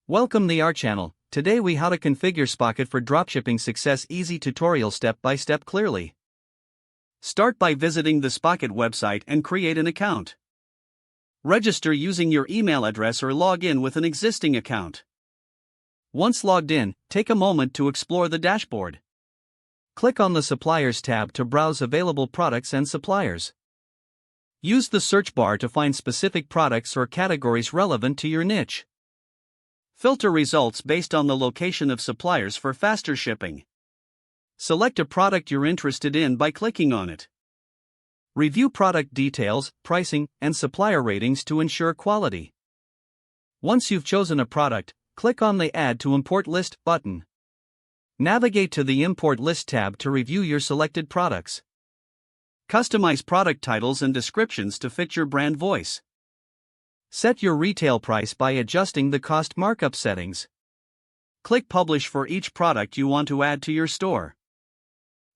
Welcome to our channel. Today we how to configure Spocket for dropshipping success easy tutorial step by step clearly. Start by visiting the Spocket website and create an account. Register using your email address or log in with an existing account. Once logged in, take a moment to explore the dashboard. Click on the Suppliers tab to browse available products and suppliers. Use the search bar to find specific products or categories relevant to your niche. Filter results based on the location of suppliers for faster shipping. Select a product you're interested in by clicking on it. Review product details, pricing, and supplier ratings to ensure quality. Once you've chosen a product, click on the Add to Import List button. Navigate to the Import List tab to review your selected products. Customize product titles and descriptions to fit your brand voice. Set your retail price by adjusting the cost markup settings. Click Publish for each product you want to add to your store.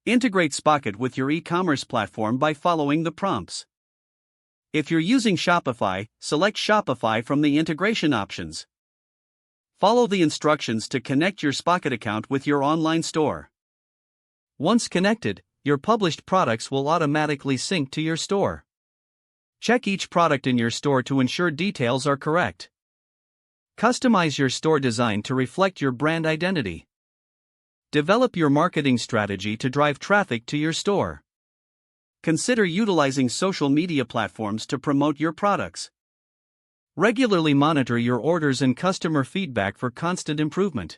Integrate Spocket with your e-commerce platform by following the prompts. If you're using Shopify, select Shopify from the integration options. Follow the instructions to connect your Spocket account with your online store. Once connected, your published products will automatically sync to your store. Check each product in your store to ensure details are correct. Customize your store design to reflect your brand identity. Develop your marketing strategy to drive traffic to your store. Consider utilizing social media platforms to promote your products. Regularly monitor your orders and customer feedback for constant improvement.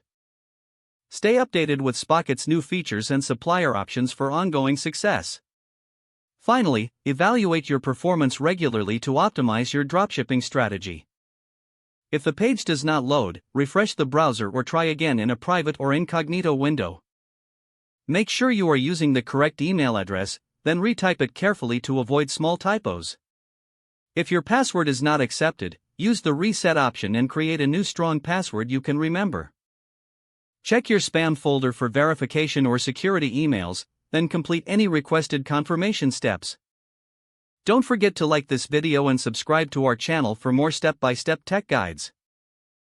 Stay updated with Spocket's new features and supplier options for ongoing success. Finally, evaluate your performance regularly to optimize your dropshipping strategy. If the page does not load, refresh the browser or try again in a private or incognito window. Make sure you are using the correct email address, then retype it carefully to avoid small typos. If your password is not accepted, use the reset option and create a new strong password you can remember. Check your spam folder for verification or security emails, then complete any requested confirmation steps. Don't forget to like this video and subscribe to our channel for more step-by-step tech guides.